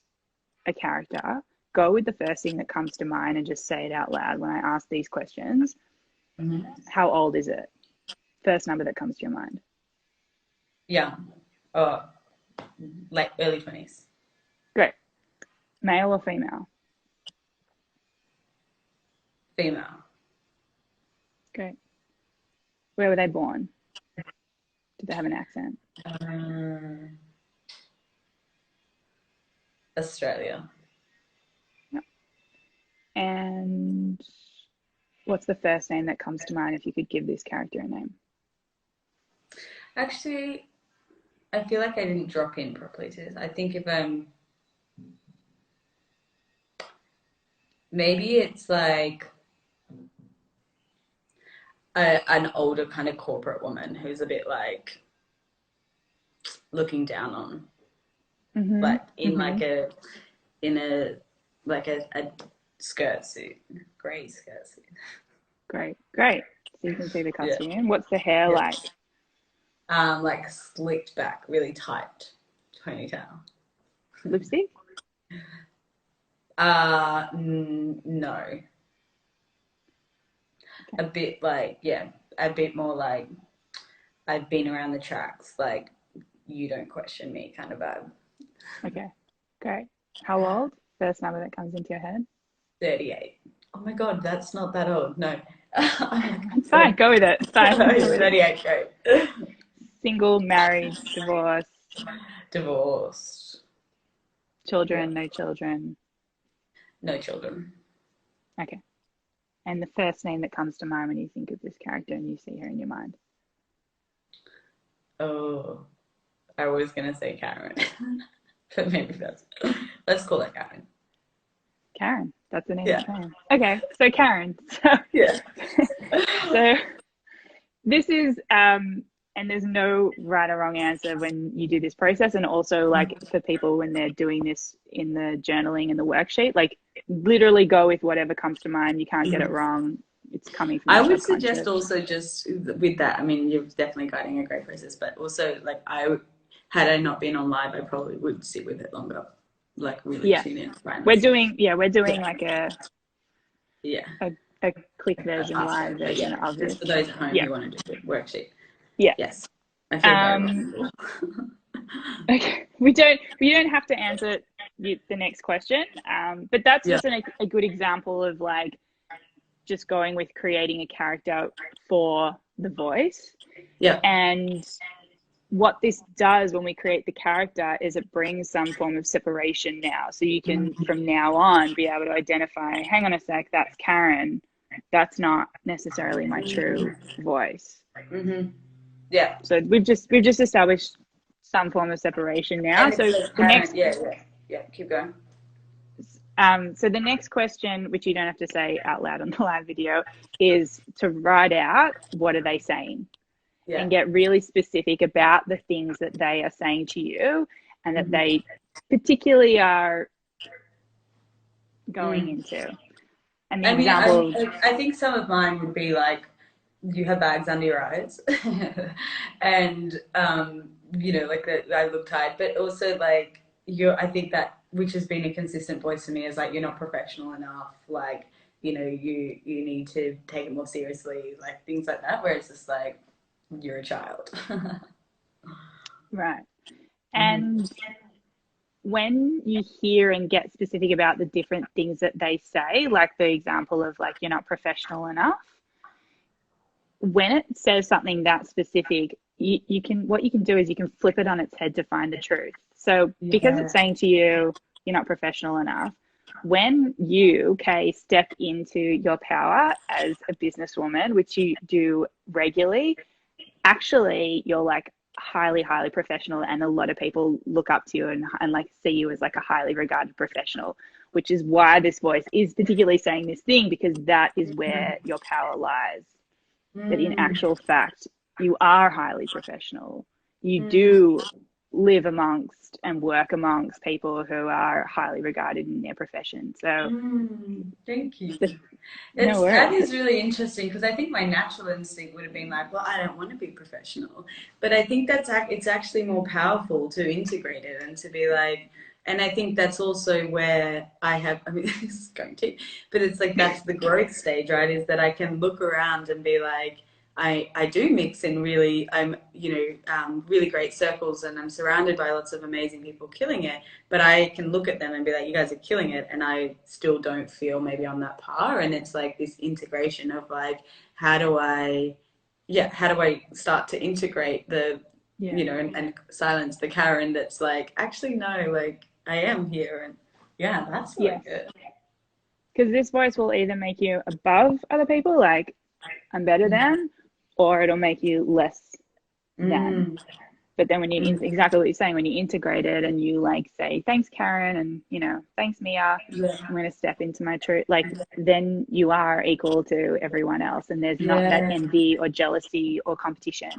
a character, go with the first thing that comes to mind and just say it out loud when I ask these questions. Mm-hmm. How old is it? First number that comes to your mind. Yeah. Like early 20s. Great. Male or female? Female. Great. Where were they born? Did they have an accent? Australia. Yep. And what's the first name that comes to mind if you could give this character a name? Actually, I feel like I didn't drop in properly to this. I think if maybe it's like an older kind of corporate woman who's a bit like looking down on, like in like a skirt suit, grey skirt suit. Great. So you can see the Yeah. costume. What's the hair like? Like slicked back, really tight ponytail. Lipstick? No. Okay. A bit like, a bit more like I've been around the tracks, like you don't question me kind of vibe. Okay, great. How old? First number that comes into your head? 38. Oh my God, that's not that old. No. It's fine, go with it. It's fine. 38, great. Single, married, divorced? Divorced. Children, no children? No children. Okay. And the first name that comes to mind when you think of this character and you see her in your mind? Oh, I was going to say Karen. But maybe let's call her Karen. Karen, that's the name of the name. Okay, so Karen. So this is, and there's no right or wrong answer when you do this process. And also like for people when they're doing this in the journaling and the worksheet, like literally go with whatever comes to mind. You can't get it wrong. It's coming from I would suggest also just with that, I mean, you're definitely guiding a great process, but also like had I not been on live, I probably would sit with it longer. Like really tune in. We're doing like a quick version, live version of this. Just for those at home who want to do the worksheet. Yeah. Yes. I feel very okay. We don't have to answer the next question. But that's just a good example of like just going with creating a character for the voice. Yeah. And what this does when we create the character is it brings some form of separation now. So you can, from now on, be able to identify, hang on a sec, that's Karen. That's not necessarily my true voice. Yeah. So we've just established some form of separation now. So the next, keep going. So the next question, which you don't have to say out loud on the live video, is to write out what are they saying. And get really specific about the things that they are saying to you and that they particularly are going into. And the example, I think some of mine would be like, you have bags under your eyes and, like I look tired, but also like I think that, which has been a consistent voice to me, is like, you're not professional enough. Like, you need to take it more seriously, like things like that, where it's just like, you're a child. Right. And when you hear and get specific about the different things that they say, like the example of like, you're not professional enough, when it says something that specific, what you can do is you can flip it on its head to find the truth. So because it's saying to you, you're not professional enough, when you, Kay, step into your power as a businesswoman, which you do regularly, actually you're like highly professional, and a lot of people look up to you and like see you as like a highly regarded professional, which is why this voice is particularly saying this thing, because that is where your power lies. That in actual fact you are highly professional. You do live amongst and work amongst people who are highly regarded in their profession. So thank you. That is really interesting, because I think my natural instinct would have been like, well, I don't want to be professional, but I think it's actually more powerful to integrate it and to be like, and I think that's also where this is going to, but it's like, that's the growth stage, right? Is that I can look around and be like, I do mix in really, I'm, really great circles and I'm surrounded by lots of amazing people killing it. But I can look at them and be like, you guys are killing it. And I still don't feel maybe on that par. And it's like this integration of like, how do I, how do I start to integrate Yeah. and silence the Karen that's like, actually, no, like I am here. And yeah, that's really Yes. good. Because this voice will either make you above other people, like I'm better than, or it'll make you less than. Mm, But then when you mm, exactly what you're saying, when you integrate it and you like say, thanks, Karen, and thanks, Mia, yeah, I'm going to step into my truth, like then you are equal to everyone else. And there's not that yeah. envy or jealousy or competition.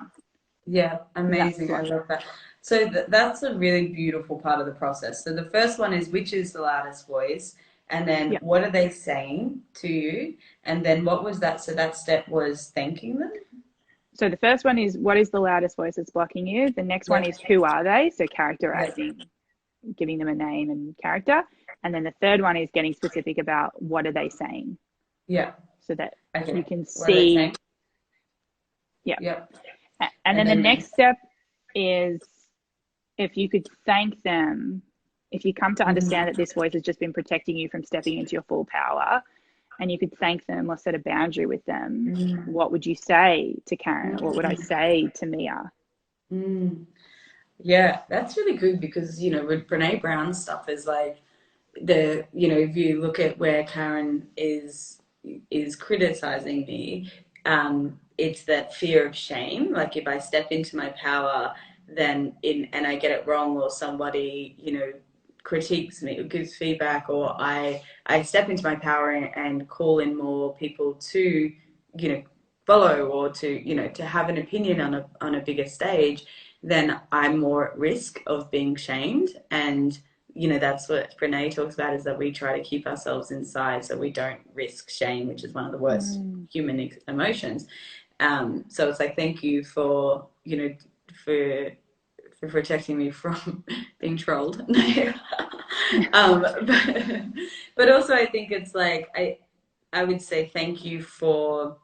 Yeah, So that's amazing. I what, love that. So that's a really beautiful part of the process. So the first one is which is the loudest voice, and then yeah. what are they saying to you, and then what was that? So that step was thanking them. So the first one is what is the loudest voice that's blocking you? The next one Yeah, is who are they? So yeah, characterizing, giving them a name and character. And then the third one is getting specific about what are they saying yeah. so that you Okay. can What are they saying? see. Yeah. Yep. And And then the then next step is if you could thank them, if you come to understand that this voice has just been protecting you from stepping into your full power, and you could thank them or set a boundary with them, mm, what would you say to Karen? What would I mm, say to Mia? mm. Yeah, that's really good because with Brene Brown stuff is like if you look at where Karen is criticizing me, it's that fear of shame. Like if I step into my power, then and I get it wrong, or somebody critiques me or gives feedback, or I step into my power and call in more people to follow, or to have an opinion on a bigger stage, then I'm more at risk of being shamed. And that's what Brene talks about, is that we try to keep ourselves inside so we don't risk shame, which is one of the worst Mm. human emotions. So it's like, thank you for, for, for protecting me from being trolled. But, also I think it's like, I would say thank you for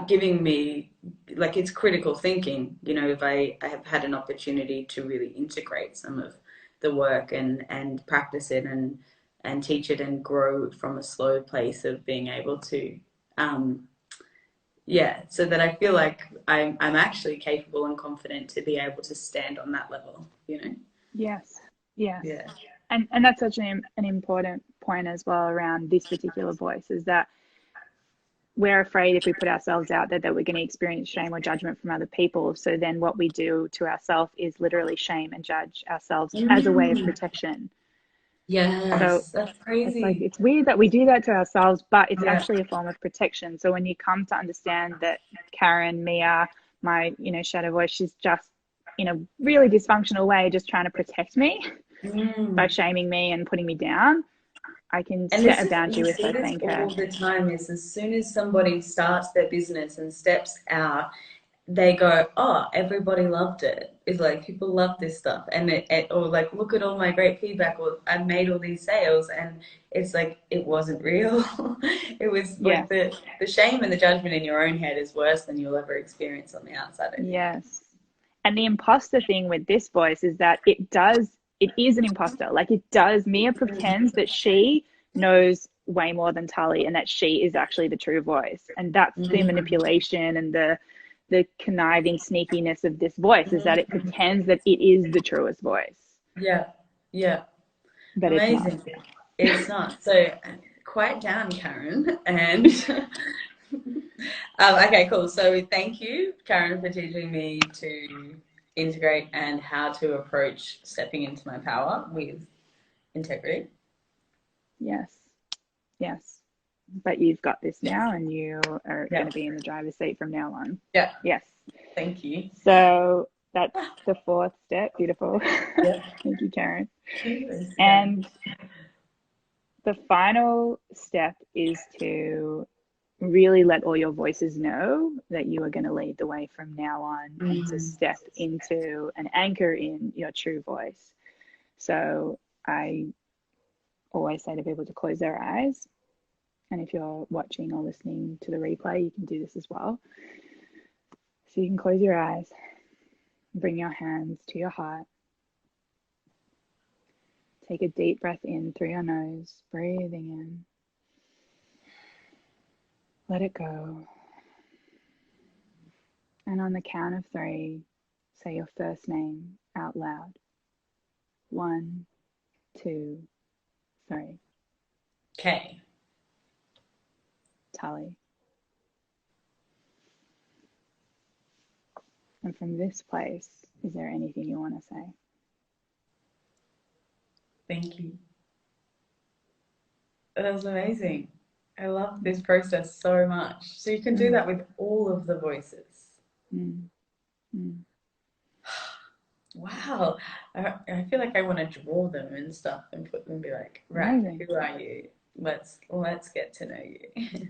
giving me, like, it's critical thinking. If I have had an opportunity to really integrate some of the work and practice it and teach it and grow from a slow place of being able to um so that I feel like I'm actually capable and confident to be able to stand on that level. Yes, yes. Yeah. And that's such an important point as well around this particular voice is that we're afraid if we put ourselves out there that we're going to experience shame or judgment from other people. So then what we do to ourselves is literally shame and judge ourselves as a way of Mm. protection. So Yes, that's it's like, crazy. it's weird that we do that to ourselves, but it's Yeah. actually a form of protection. So when you come to understand that Karen, Mia, my, shadow voice, she's just in a really dysfunctional way, just trying to protect me by Mm. shaming me and putting me down, I can And set this a is, boundary you with see her, this thank her. all the time, is as soon as somebody starts their business and steps out, they go, oh, everybody loved it. It's like, people love this stuff. And or like, look at all my great feedback, or I made all these sales. And it's like, it wasn't real. It was Yeah. like the shame and the judgment in your own head is worse than you'll ever experience on the outside, I think. Yes. And the imposter thing with this voice is that it is an imposter. Like it does, Mia pretends that she knows way more than Tully and that she is actually the true voice. And that's the Mm, manipulation and the conniving sneakiness of this voice is that it mm, pretends that it is the truest voice, yeah, yeah. but it's not. Amazing. It's not. So quiet down, Karen. And okay, cool. So thank you, Karen, for teaching me to integrate and how to approach stepping into my power with integrity. Yes. Yes. But you've got this now and you are going Yeah. to be in the driver's seat from now on. Yeah. Yes. Thank you. So that's the fourth step. Beautiful. Yeah. Thank you, Karen. Cheers. Yeah. And the final step is to really let all your voices know that you are going to lead the way from now on and to Mm, step into and anchor in your true voice. So I always say to people to close their eyes And if you're watching or listening to the replay, you can do this as well. So you can close your eyes, bring your hands to your heart. Take a deep breath in through your nose, breathing in. Let it go. And on the count of 3, say your first name out loud. 1, 2, 3. Okay. Tully. And from this place, is there anything you want to say? Thank you. That was amazing. I love this process so much. So you can do that with all of the voices. Mm. Mm. Wow. I feel like I want to draw them and stuff and put them and be like, right, Amazing. who are you? Let's get to know you.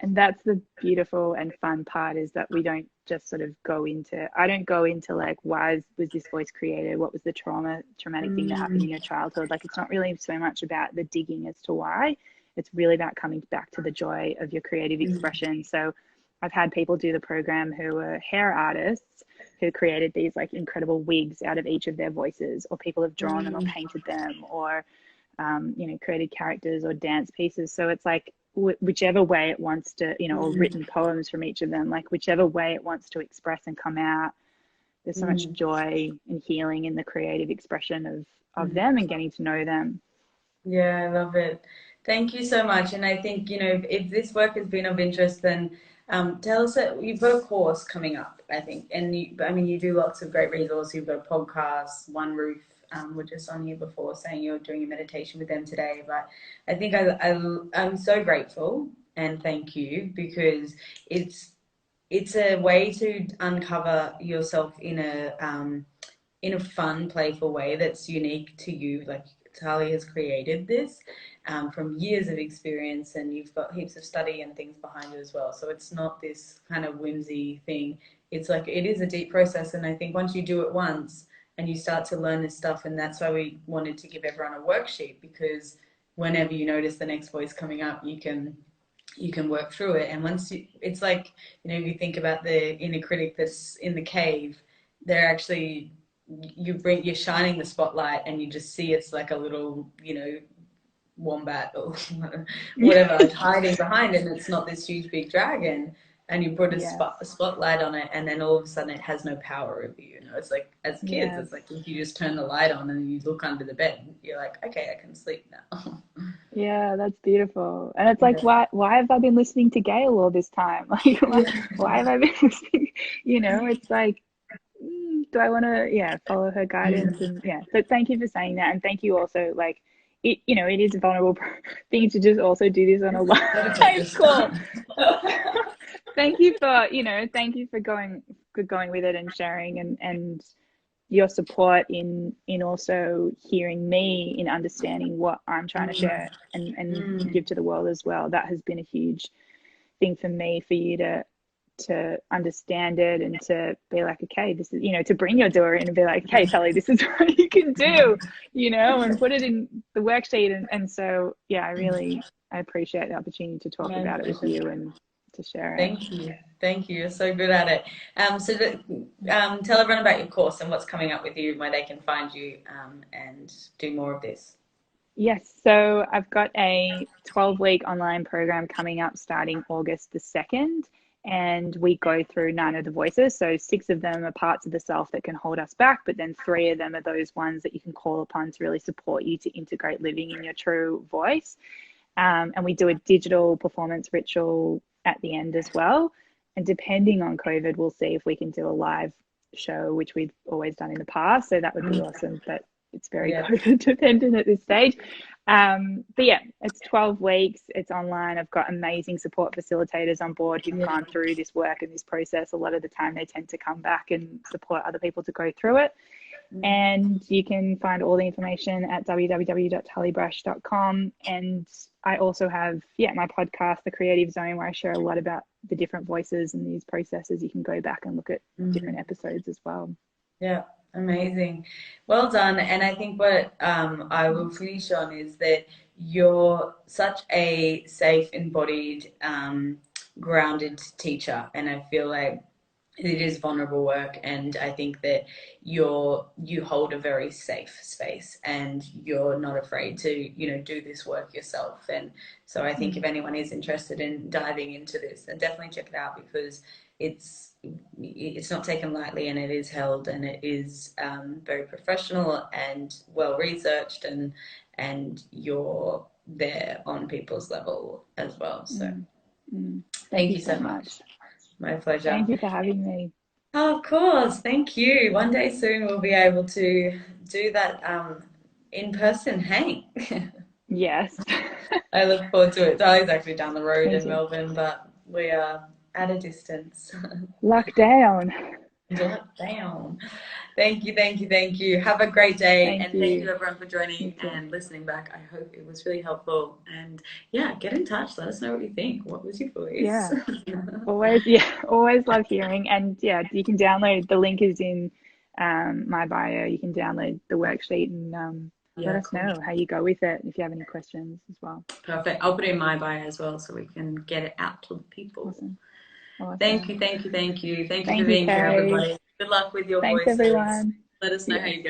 And that's the beautiful and fun part, is that we don't just sort of go into, I don't go into like, why was this voice created? What was the traumatic thing that happened in your childhood? Like, it's not really so much about the digging as to why. It's really about coming back to the joy of your creative expression. So I've had people do the program who are hair artists who created these like incredible wigs out of each of their voices, or people have drawn them or painted them, or created characters or dance pieces. So it's like whichever way it wants to, or written poems from each of them, like whichever way it wants to express and come out. There's so much joy and healing in the creative expression of them and getting to know them. Yeah, I love it. Thank you so much. And I think, if this work has been of interest, then tell us that you've got a course coming up, I think. And you do lots of great resources. You've got a podcast, One Roof. We're just on here before saying you're doing a meditation with them today. But I think I'm so grateful and thank you, because it's a way to uncover yourself in a fun, playful way that's unique to you. Like, Tali has created this from years of experience, and you've got heaps of study and things behind it as well. So it's not this kind of whimsy thing. It's like, it is a deep process. And I think once you do it once and you start to learn this stuff, and that's why we wanted to give everyone a worksheet, because whenever you notice the next voice coming up, you can work through it. And it's like, you think about the inner critic that's in the cave, they're actually, you're shining the spotlight and you just see it's like a little, wombat or whatever hiding behind, and it's not this huge big dragon, and you put Yes. a spotlight on it, and then all of a sudden it has no power over you. It's like, as kids, Yes. it's like if you just turn the light on and you look under the bed, you're like, okay, I can sleep now. Yeah, that's beautiful. And it's like, why have I been listening to Gail all this time? Like, why have I been listening? It's like, do I want to, follow her guidance? And so thank you for saying that. And thank you also, like, it is a vulnerable thing to just also do this on a live call. Thank you for going with it and sharing, and your support in also hearing me, in understanding what I'm trying to share and give to the world as well. That has been a huge thing for me, for you to understand it and to be like, okay, this is, to bring your doer in and be like, okay, Tully, this is what you can do, and put it in the worksheet. And so, I appreciate the opportunity to talk about it with you and to share it. Thank you. You're so good at it. Tell everyone about your course and what's coming up with you, and where they can find you and do more of this. Yes, so I've got a 12-week online program coming up starting August the 2nd, and we go through 9 of the voices. So 6 of them are parts of the self that can hold us back, but then 3 of them are those ones that you can call upon to really support you to integrate living in your true voice. And we do a digital performance ritual at the end as well. And depending on COVID, we'll see if we can do a live show, which we've always done in the past. So that would be awesome. But it's very COVID dependent at this stage. But it's 12 weeks. It's online. I've got amazing support facilitators on board who've gone through this work and this process. A lot of the time they tend to come back and support other people to go through it. And you can find all the information at www.tullybrush.com. And I also have, my podcast, The Creative Zone, where I share a lot about the different voices and these processes. You can go back and look at different episodes as well. Yeah, amazing. Well done. And I think what I will finish on is that you're such a safe, embodied, grounded teacher, and I feel like it is vulnerable work, and I think that you hold a very safe space, and you're not afraid to do this work yourself. And so I think if anyone is interested in diving into this, then definitely check it out, because it's it's not taken lightly, and it is held, and it is very professional and well researched, and you're there on people's level as well. So Thank thank you you so so much. much. My pleasure. Thank you for having me. Oh, of course. Thank you. One day soon we'll be able to do that in person hang. Yes. I look forward to it. Charlie's actually down the road Me in too. Melbourne, but we are at a distance. Luck down. Locked down. Thank you, thank you, thank you. Have a great day, Thank and thank you you. everyone for You joining too. and listening back. I hope it was really helpful. And yeah, get in touch. Let us know what you think. What was your voice? Yeah. Always, yeah, always love hearing. And yeah, you can download, the link is in my bio. You can download the worksheet and let Yeah, us cool. know how you go with it if you have any questions as well. Perfect. I'll put it in my bio as well so we can get it out to the people. Awesome. Thank Awesome. you, thank you, thank you. Thank you for Thank you, being here, Kay. everybody. Good luck with your Thanks, voices. everyone. Let us know how Yes. you go.